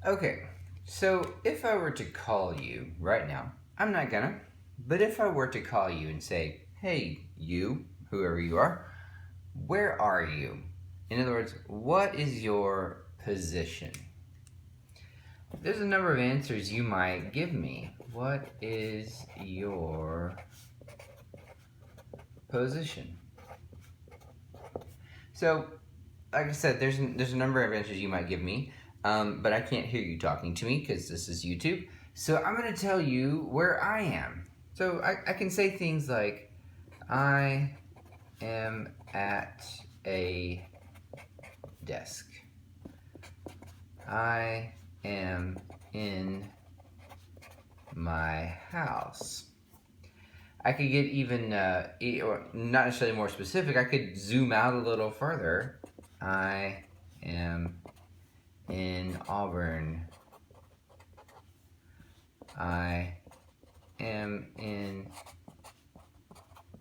Okay, so if I were to call you right now, I'm not gonna, but if I were to call you and say, hey, you, whoever you are, where are you? In other words, what is your position? There's a number of answers you might give me. What is your position? So, like I said, there's a number of answers you might give me, but I can't hear you talking to me because this is YouTube. So I'm going to tell you where I am. So I can say things like, I am at a desk. I am in my house. I could get even, or not necessarily more specific, I could zoom out a little further. I am in Auburn. I am in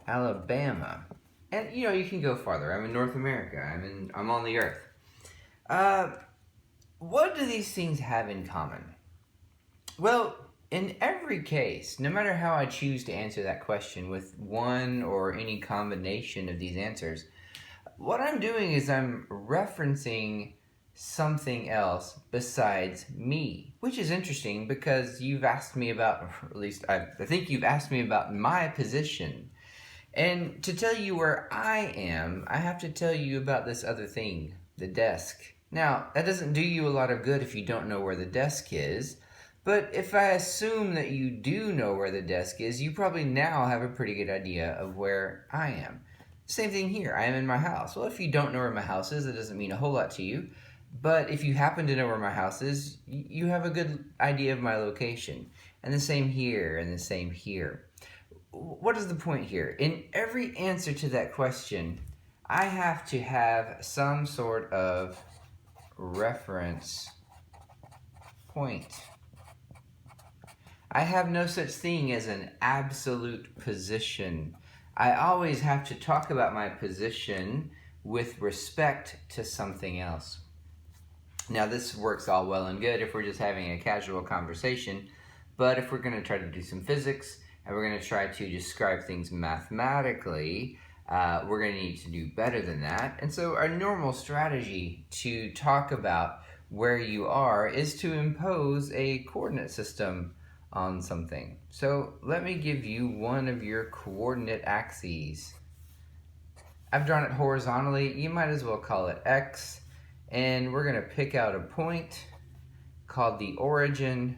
Alabama. And you can go farther. I'm in North America. I'm on the earth. What do these things have in common? Well, in every case, no matter how I choose to answer that question with one or any combination of these answers, what I'm doing is I'm referencing something else besides me, which is interesting because you've asked me about, or at least I think you've asked me about my position. And to tell you where I am, I have to tell you about this other thing, the desk. Now, that doesn't do you a lot of good if you don't know where the desk is, but if I assume that you do know where the desk is, you probably now have a pretty good idea of where I am. Same thing here, I am in my house. Well, if you don't know where my house is, it doesn't mean a whole lot to you, but if you happen to know where my house is, you have a good idea of my location. And the same here, and the same here. What is the point here? In every answer to that question, I have to have some sort of reference point. I have no such thing as an absolute position. I always have to talk about my position with respect to something else. Now, this works all well and good if we're just having a casual conversation, but if we're going to try to do some physics and we're going to try to describe things mathematically, we're going to need to do better than that. And so our normal strategy to talk about where you are is to impose a coordinate system on something. So let me give you one of your coordinate axes. I've drawn it horizontally. You might as well call it X. And we're going to pick out a point called the origin.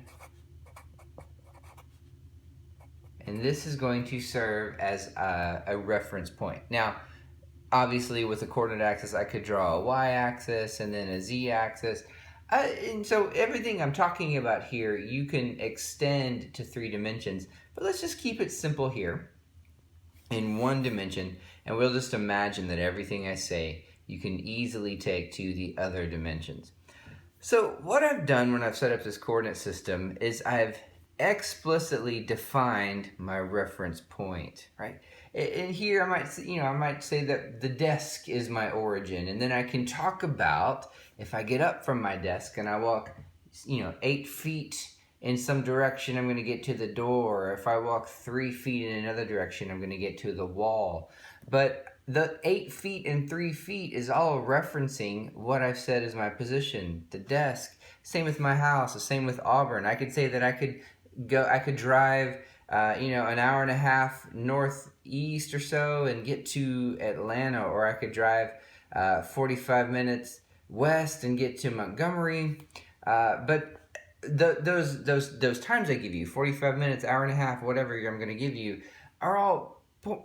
And this is going to serve as a reference point. Now, obviously with a coordinate axis, I could draw a y-axis and then a z-axis. And so everything I'm talking about here, you can extend to 3 dimensions. But let's just keep it simple here in 1 dimension. And we'll just imagine that everything I say, you can easily take to the other dimensions. So what I've done when I've set up this coordinate system is I've explicitly defined my reference point, right? And here I might say that the desk is my origin, and then I can talk about if I get up from my desk and I walk 8 feet in some direction, I'm going to get to the door. If I walk 3 feet in another direction, I'm going to get to the wall. But the 8 feet and 3 feet is all referencing what I've said is my position, the desk. Same with my house, the same with Auburn. I could say that I could drive an hour and a half northeast or so and get to Atlanta, or I could drive 45 minutes west and get to Montgomery. But those times I give you, 45 minutes, hour and a half, whatever I'm going to give you, are all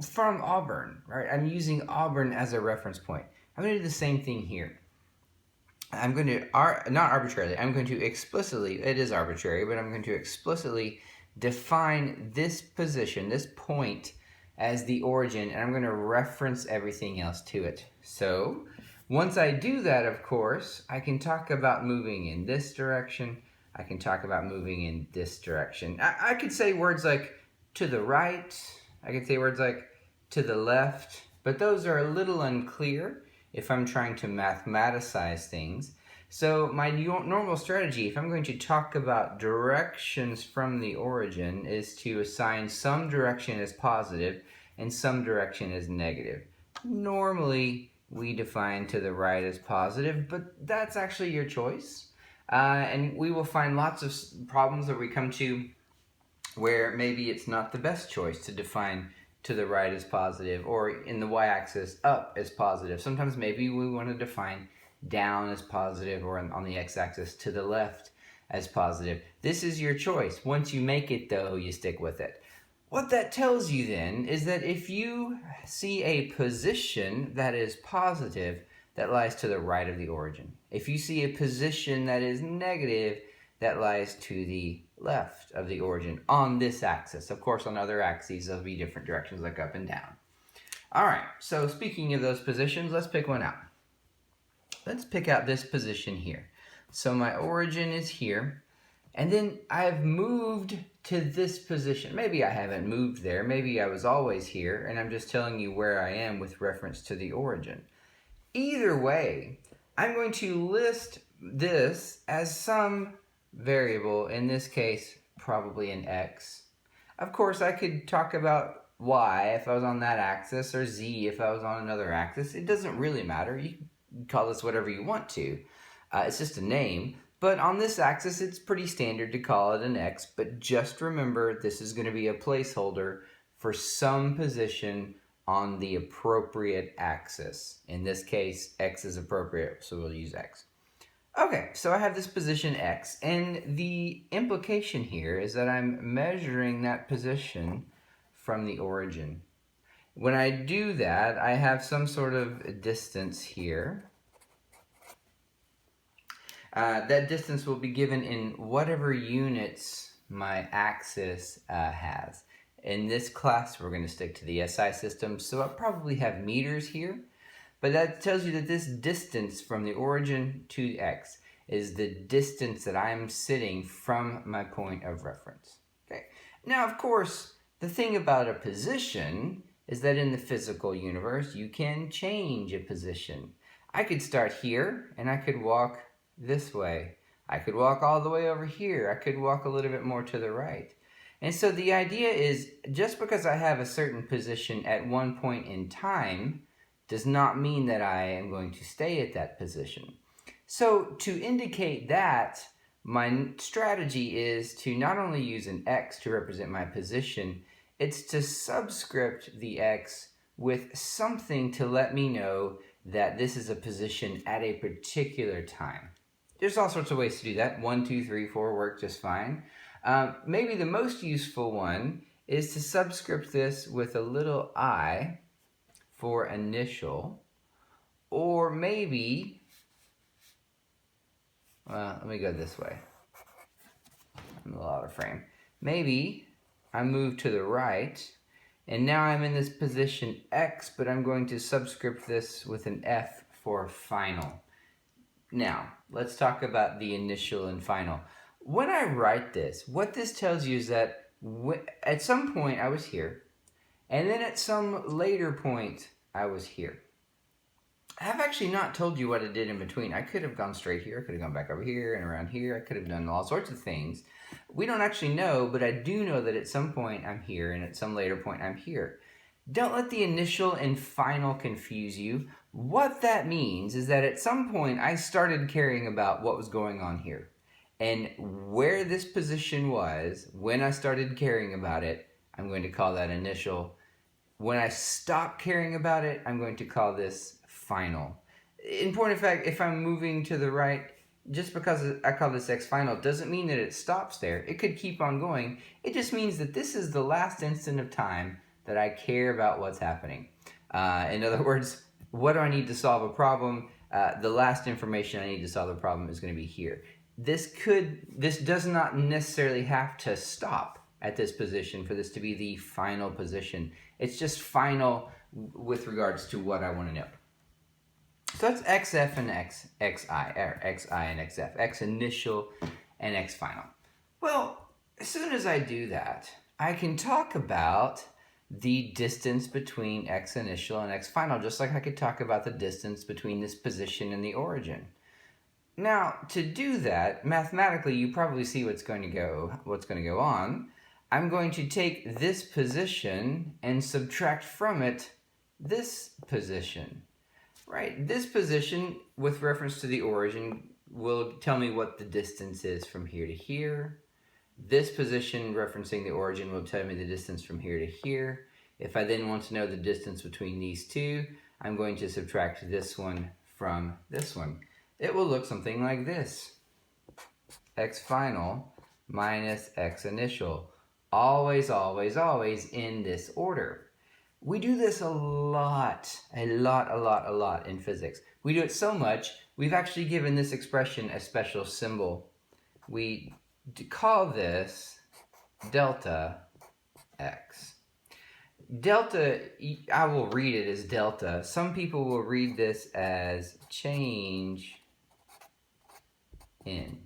from Auburn, right? I'm using Auburn as a reference point. I'm going to do the same thing here. I'm going to, not arbitrarily, I'm going to explicitly, it is arbitrary, but I'm going to explicitly define this position, this point, as the origin, and I'm going to reference everything else to it. So once I do that, of course, I can talk about moving in this direction. I can talk about moving in this direction. I could say words like to the right. I could say words like to the left, but those are a little unclear if I'm trying to mathematicize things. So my normal strategy, if I'm going to talk about directions from the origin, is to assign some direction as positive and some direction as negative. Normally, we define to the right as positive, but that's actually your choice. And we will find lots of problems that we come to where maybe it's not the best choice to define to the right as positive, or in the y-axis up as positive. Sometimes maybe we want to define down as positive, or on the x-axis to the left as positive. This is your choice. Once you make it, though, you stick with it. What that tells you then is that if you see a position that is positive, that lies to the right of the origin. If you see a position that is negative, that lies to the left of the origin on this axis. Of course, on other axes, there'll be different directions like up and down. All right, so speaking of those positions, let's pick one out. Let's pick out this position here. So my origin is here, and then I've moved to this position. Maybe I haven't moved there. Maybe I was always here, and I'm just telling you where I am with reference to the origin. Either way, I'm going to list this as some variable, in this case, probably an x. Of course, I could talk about y if I was on that axis, or z if I was on another axis. It doesn't really matter. You can call this whatever you want to. It's just a name. But on this axis, it's pretty standard to call it an x. But just remember, this is going to be a placeholder for some position on the appropriate axis. In this case, x is appropriate, so we'll use x. Okay, so I have this position x, and the implication here is that I'm measuring that position from the origin. When I do that, I have some sort of distance here. That distance will be given in whatever units my axis has. In this class, we're going to stick to the SI system, so I'll probably have meters here. But that tells you that this distance from the origin to x is the distance that I'm sitting from my point of reference. Okay. Now, of course, the thing about a position is that in the physical universe, you can change a position. I could start here, and I could walk this way. I could walk all the way over here. I could walk a little bit more to the right. And so the idea is, just because I have a certain position at one point in time does not mean that I am going to stay at that position. So to indicate that, my strategy is to not only use an x to represent my position, it's to subscript the x with something to let me know that this is a position at a particular time. There's all sorts of ways to do that. 1, 2, 3, 4 work just fine. Maybe the most useful one is to subscript this with a little I for initial, or maybe, well, let me go this way. I'm a little out of frame. Maybe I move to the right, and now I'm in this position X, but I'm going to subscript this with an F for final. Now, let's talk about the initial and final. When I write this, what this tells you is that at some point I was here, and then at some later point I was here. I have actually not told you what I did in between. I could have gone straight here, I could have gone back over here and around here. I could have done all sorts of things. We don't actually know, but I do know that at some point I'm here, and at some later point I'm here. Don't let the initial and final confuse you. What that means is that at some point I started caring about what was going on here. And where this position was, when I started caring about it, I'm going to call that initial. When I stop caring about it, I'm going to call this final. In point of fact, if I'm moving to the right, just because I call this x final doesn't mean that it stops there. It could keep on going. It just means that this is the last instant of time that I care about what's happening. In other words, what do I need to solve a problem? The last information I need to solve the problem is going to be here. This does not necessarily have to stop at this position for this to be the final position. It's just final with regards to what I want to know. So that's xf and xi, or xi and xf, x initial and x final. Well, as soon as I do that, I can talk about the distance between x initial and x final, just like I could talk about the distance between this position and the origin. Now, to do that, mathematically, you probably see what's going to go on. I'm going to take this position and subtract from it this position. Right? This position, with reference to the origin, will tell me what the distance is from here to here. This position, referencing the origin, will tell me the distance from here to here. If I then want to know the distance between these two, I'm going to subtract this one from this one. It will look something like this. X final minus X initial. Always, always, always in this order. We do this a lot in physics. We do it so much, we've actually given this expression a special symbol. We call this delta X. Delta, I will read it as delta. Some people will read this as change in.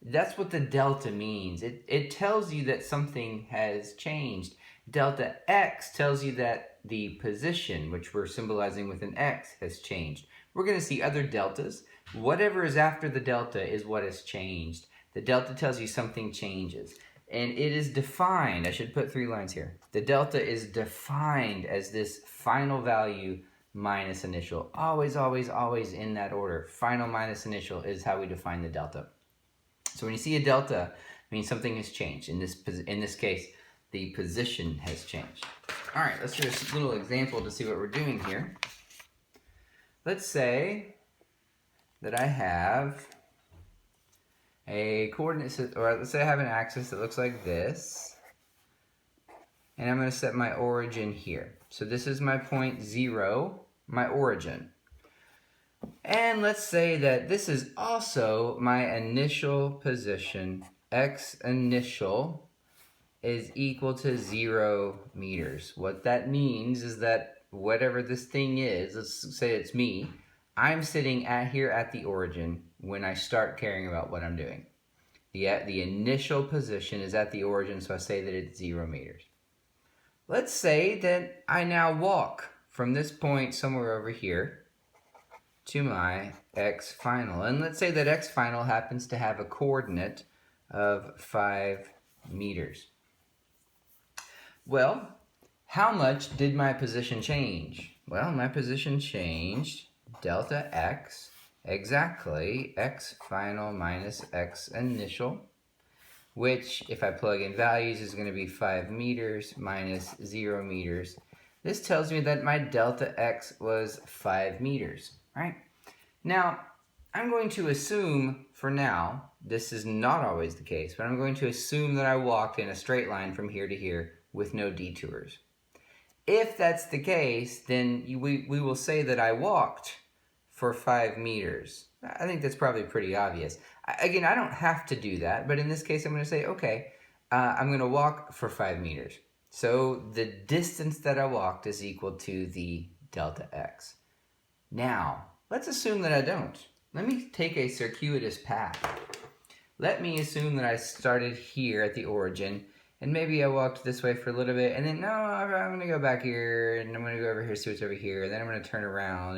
That's what the delta means. It tells you that something has changed. Delta X tells you that the position, which we're symbolizing with an X, has changed. We're going to see other deltas. Whatever is after the delta is what has changed. The delta tells you something changes. And it is defined, I should put 3 lines here. The delta is defined as this final value minus initial. Always, always, always in that order. Final minus initial is how we define the delta. So when you see a delta, it means something has changed. In this case, the position has changed. All right, let's do a little example to see what we're doing here. Let's say that I have a coordinate, or let's say I have an axis that looks like this, and I'm going to set my origin here. So this is my point 0, my origin. And let's say that this is also my initial position. X initial is equal to 0 meters. What that means is that whatever this thing is, let's say it's me, I'm sitting here at the origin when I start caring about what I'm doing. The initial position is at the origin, so I say that it's 0 meters. Let's say that I now walk from this point somewhere over here to my X final. And let's say that X final happens to have a coordinate of 5 meters. Well, how much did my position change? Well, my position changed delta X, exactly X final minus X initial, which, if I plug in values, is going to be 5 meters minus 0 meters. This tells me that my delta X was 5 meters. Right? Now, I'm going to assume, for now, this is not always the case, but I'm going to assume that I walked in a straight line from here to here with no detours. If that's the case, then we will say that I walked for 5 meters. I think that's probably pretty obvious. Again, I don't have to do that, but in this case, I'm going to say, okay, I'm going to walk for 5 meters. So the distance that I walked is equal to the delta X. Now, let's assume that I don't. Let me take a circuitous path. Let me assume that I started here at the origin, and maybe I walked this way for a little bit, and then, no, I'm going to go back here, and I'm going to go over here, see what's over here, and then I'm going to turn around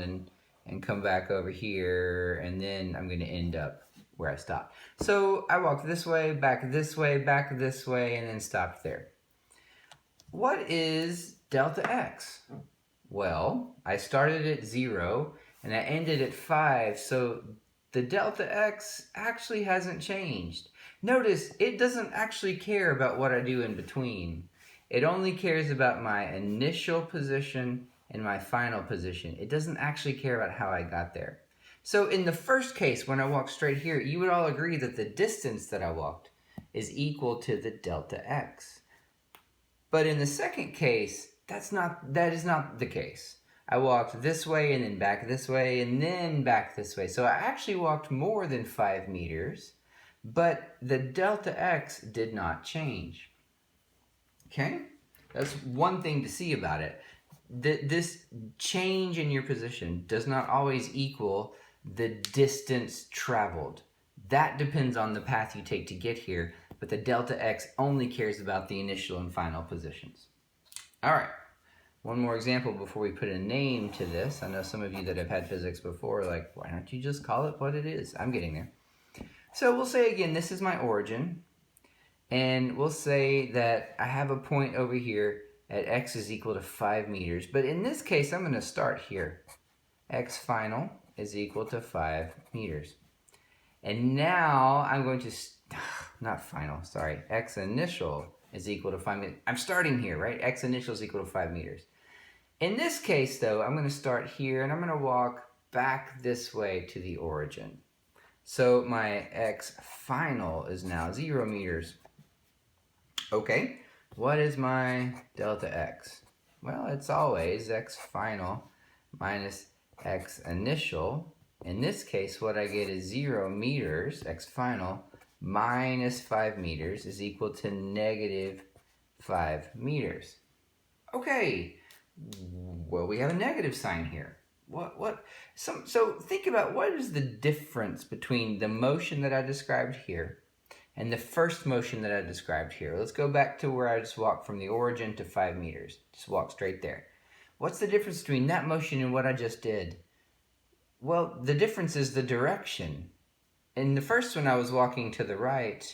and come back over here, and then I'm going to end up where I stopped. So I walked this way, back this way, and then stopped there. What is delta X? Well, I started at 0 and I ended at 5, so the delta X actually hasn't changed. Notice, it doesn't actually care about what I do in between. It only cares about my initial position and my final position. It doesn't actually care about how I got there. So in the first case, when I walked straight here, you would all agree that the distance that I walked is equal to the delta X. But in the second case, that is not the case. I walked this way and then back this way and then back this way. So I actually walked more than 5 meters, but the delta X did not change. Okay? That's one thing to see about it. This change in your position does not always equal the distance traveled. That depends on the path you take to get here, but the delta X only cares about the initial and final positions. All right, One more example before we put a name to this. I know some of you that have had physics before are like, why don't you just call it what it is? I'm getting there. So we'll say again, this is my origin. And we'll say that I have a point over here at x is equal to 5 meters. But in this case, I'm going to start here. X final is equal to 5 meters. And now I'm going to, not final, sorry, x initial is equal to 5 meters. I'm starting here, right? X initial is equal to 5 meters. In this case, though, I'm going to start here and I'm going to walk back this way to the origin. So my x final is now 0 meters. Okay, what is my delta x? Well, it's always x final minus x initial. In this case, what I get is 0 meters, x final, minus 5 meters is equal to negative 5 meters. Okay, well, we have a negative sign here. So think about what is the difference between the motion that I described here and the first motion that I described here. Let's go back to where I just walked from the origin to 5 meters. Just walk straight there. What's the difference between that motion and what I just did? Well, the difference is the direction. In the first one, I was walking to the right,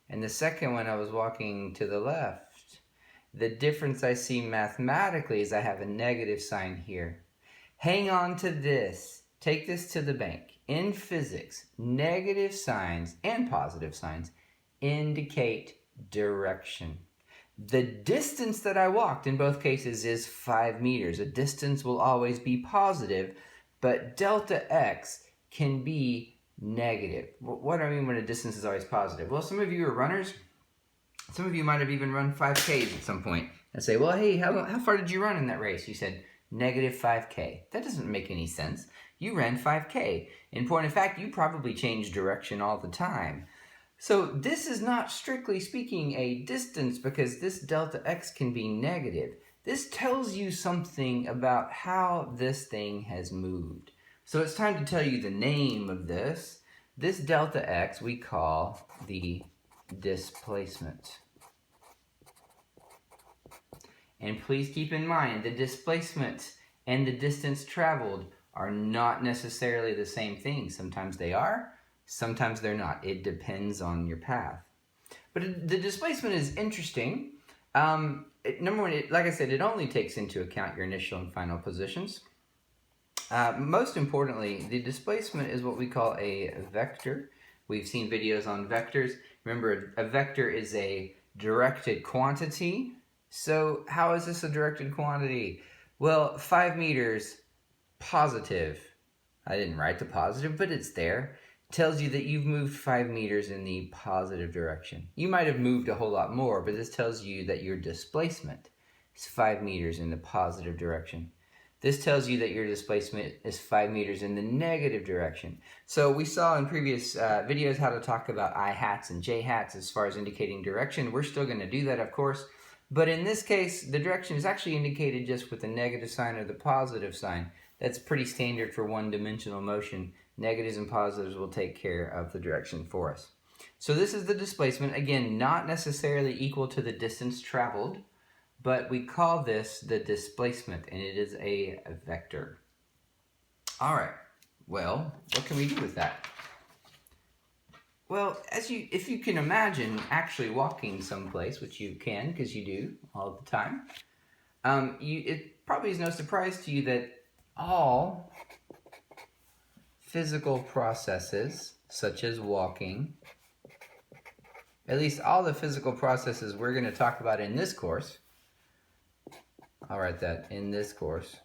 and the second one, I was walking to the left. The difference I see mathematically is I have a negative sign here. Hang on to this. Take this to the bank. In physics, negative signs and positive signs indicate direction. The distance that I walked in both cases is 5 meters. A distance will always be positive, but delta x can be negative. What do I mean when a distance is always positive? Well, some of you are runners. Some of you might have even run 5Ks at some point and say, well, hey, how far did you run in that race? You said, negative 5K. That doesn't make any sense. You ran 5K. In point of fact, you probably change direction all the time. So this is not strictly speaking a distance because this delta x can be negative. This tells you something about how this thing has moved. So it's time to tell you the name of this. This delta x we call the displacement. And please keep in mind the displacement and the distance traveled are not necessarily the same thing. Sometimes they are. Sometimes they're not. It depends on your path. But the displacement is interesting. Number one, like I said, it only takes into account your initial and final positions. Most importantly, the displacement is what we call a vector. We've seen videos on vectors. Remember, a vector is a directed quantity. So how is this a directed quantity? Well, 5 meters positive. I didn't write the positive, but it's there. Tells you that you've moved 5 meters in the positive direction. You might have moved a whole lot more, but this tells you that your displacement is 5 meters in the positive direction. This tells you that your displacement is 5 meters in the negative direction. So we saw in previous videos how to talk about I hats and J hats as far as indicating direction. We're still going to do that, of course. But in this case, the direction is actually indicated just with the negative sign or the positive sign. That's pretty standard for one-dimensional motion. Negatives and positives will take care of the direction for us. So this is the displacement. Again, not necessarily equal to the distance traveled, but we call this the displacement, and it is a vector. All right, well, what can we do with that? Well, if you can imagine actually walking someplace, which you can because you do all the time, it probably is no surprise to you that all physical processes, such as walking, at least all the physical processes we're going to talk about in this course, I'll write that in this course,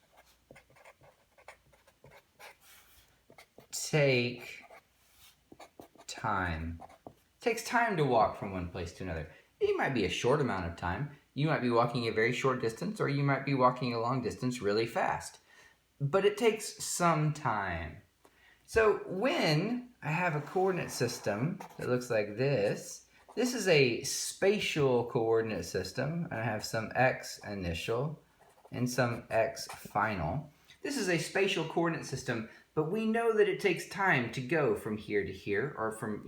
take time. It takes time to walk from one place to another. It might be a short amount of time. You might be walking a very short distance, or you might be walking a long distance really fast. But it takes some time. So when I have a coordinate system that looks like this is a spatial coordinate system. I have some x initial and some x final. This is a spatial coordinate system, but we know that it takes time to go from here to here, or from,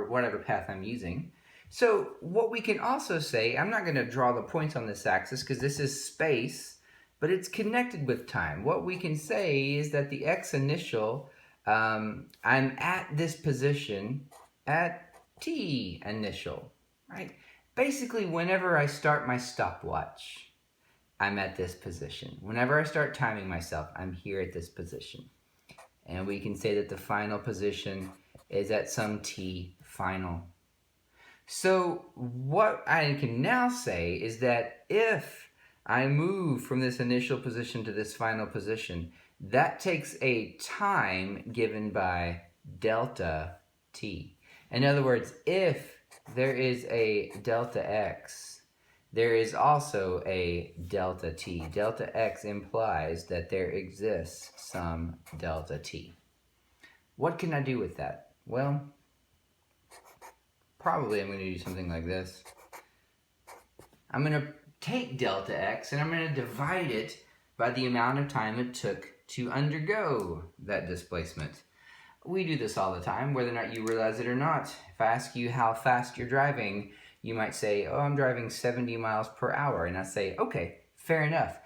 whatever path I'm using. So what we can also say, I'm not going to draw the points on this axis because this is space, but it's connected with time. What we can say is that the x initial, I'm at this position at t initial, right? Basically, whenever I start my stopwatch, I'm at this position. Whenever I start timing myself, I'm here at this position. And we can say that the final position is at some t final. So what I can now say is that if I move from this initial position to this final position, that takes a time given by delta t. In other words, if there is a delta x, there is also a delta t. Delta x implies that there exists some delta t. What can I do with that? Well, probably I'm going to do something like this. I'm going to take delta x and I'm going to divide it by the amount of time it took to undergo that displacement. We do this all the time, whether or not you realize it or not. If I ask you how fast you're driving, you might say, oh, I'm driving 70 miles per hour. And I say, okay, fair enough.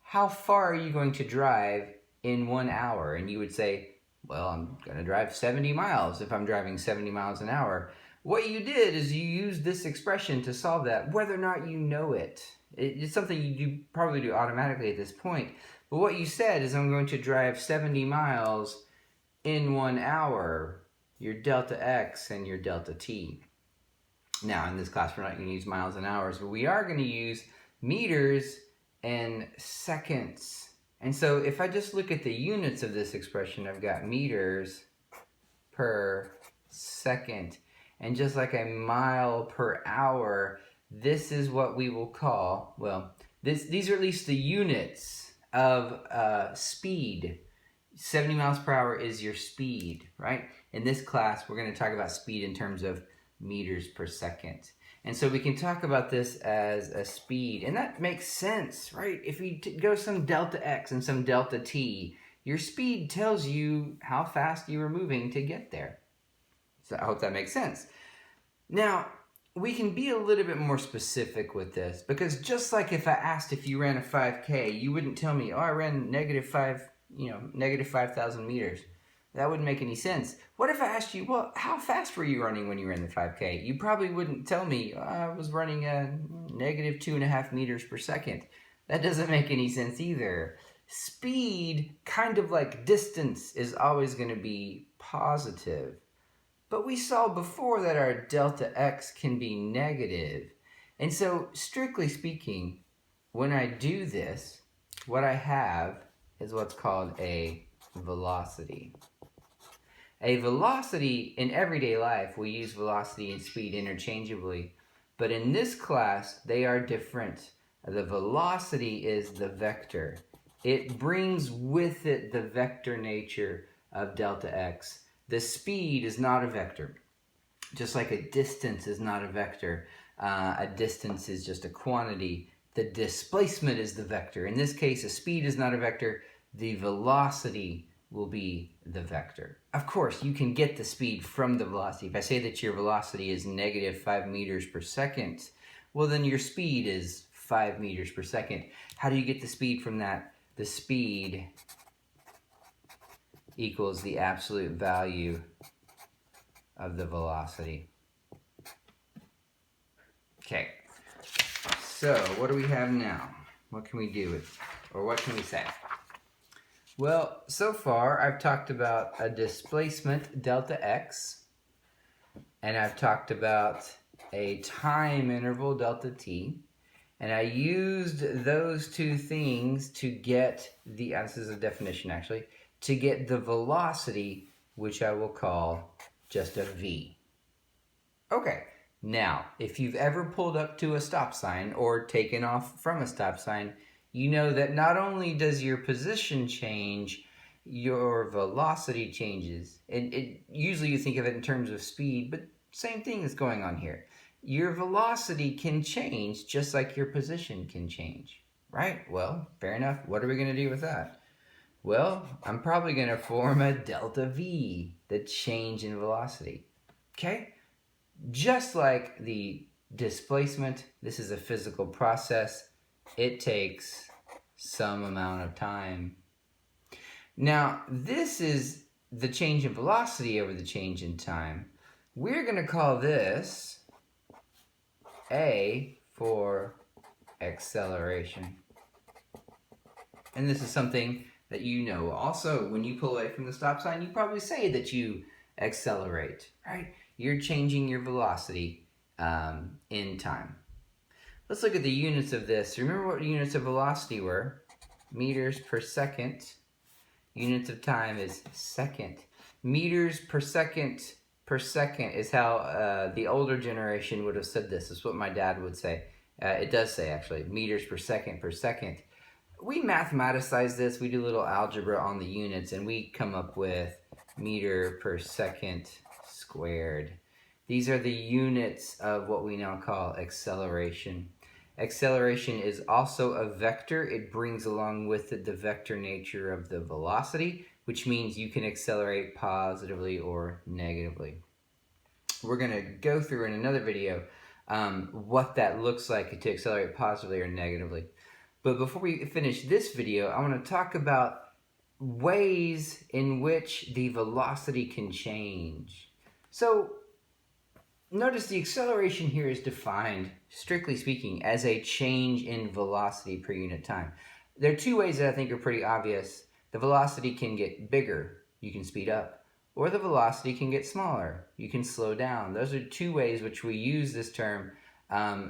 How far are you going to drive in 1 hour? And you would say, well, I'm going to drive 70 miles if I'm driving 70 miles an hour. What you did is you used this expression to solve that, whether or not you know it. It's something you probably do automatically at this point. But what you said is I'm going to drive 70 miles in 1 hour, your delta x and your delta t. Now, in this class, we're not going to use miles and hours, but we are going to use meters and seconds. And so if I just look at the units of this expression, I've got meters per second. And just like a mile per hour, this is what we will call, well, these are at least the units of speed. 70 miles per hour is your speed, right? In this class, we're going to talk about speed in terms of meters per second. And so we can talk about this as a speed. And that makes sense, right? If you go some delta x and some delta t, your speed tells you how fast you were moving to get there. So I hope that makes sense. Now, we can be a little bit more specific with this, because just like if I asked if you ran a 5K, you wouldn't tell me, oh, I ran negative 5,000 meters. That wouldn't make any sense. What if I asked you, well, how fast were you running when you ran the 5K? You probably wouldn't tell me, oh, I was running negative 2.5 meters per second. That doesn't make any sense either. Speed, kind of like distance, is always going to be positive. But we saw before that our delta x can be negative. And so, strictly speaking, when I do this, what I have is what's called a velocity. A velocity, in everyday life, we use velocity and speed interchangeably. But in this class, they are different. The velocity is the vector. It brings with it the vector nature of delta x. The speed is not a vector. Just like a distance is not a vector. A distance is just a quantity. The displacement is the vector. In this case, a speed is not a vector. The velocity will be the vector. Of course, you can get the speed from the velocity. If I say that your velocity is negative 5 meters per second, well, then your speed is 5 meters per second. How do you get the speed from that? The speed equals the absolute value of the velocity. Okay, so what do we have now? What can we do with, or what can we say? Well, so far I've talked about a displacement delta x, and I've talked about a time interval delta t, and I used those two things to get the, this is a definition actually, to get the velocity, which I will call just a v. Okay, now, if you've ever pulled up to a stop sign or taken off from a stop sign, you know that not only does your position change, your velocity changes. And usually you think of it in terms of speed, but same thing is going on here. Your velocity can change just like your position can change, right? Well, fair enough. What are we going to do with that? Well, I'm probably going to form a delta V, the change in velocity. Okay? Just like the displacement, this is a physical process. It takes some amount of time. Now, this is the change in velocity over the change in time. We're going to call this A for acceleration. And this is something that you know. Also, when you pull away from the stop sign, you probably say that you accelerate, right? You're changing your velocity in time. Let's look at the units of this. Remember what units of velocity were? Meters per second. Units of time is second. Meters per second is how the older generation would have said this. It's what my dad would say. It does say, actually, meters per second per second. We mathematicize this. We do a little algebra on the units, and we come up with meter per second squared. These are the units of what we now call acceleration. Acceleration is also a vector. It brings along with it the vector nature of the velocity, which means you can accelerate positively or negatively. We're going to go through in another video what that looks like to accelerate positively or negatively. But before we finish this video, I want to talk about ways in which the velocity can change. So notice the acceleration here is defined, strictly speaking, as a change in velocity per unit time. There are two ways that I think are pretty obvious. The velocity can get bigger, you can speed up, or the velocity can get smaller, you can slow down. Those are two ways which we use this term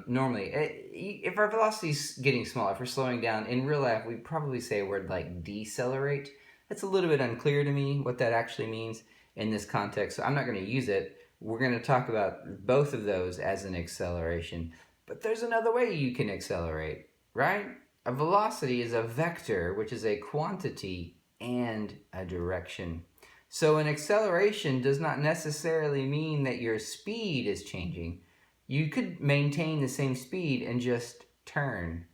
normally. If our velocity is getting smaller, if we're slowing down, in real life we probably say a word like decelerate. That's a little bit unclear to me what that actually means in this context, so I'm not going to use it. We're going to talk about both of those as an acceleration. But there's another way you can accelerate, right? A velocity is a vector, which is a quantity and a direction. So an acceleration does not necessarily mean that your speed is changing. You could maintain the same speed and just turn.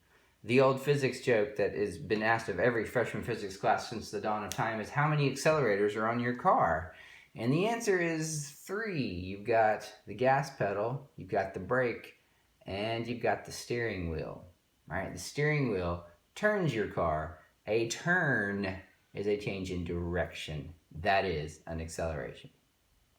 The old physics joke that has been asked of every freshman physics class since the dawn of time is, how many accelerators are on your car? And the answer is 3. You've got the gas pedal, you've got the brake, and you've got the steering wheel. Right? The steering wheel turns your car. A turn is a change in direction. That is an acceleration.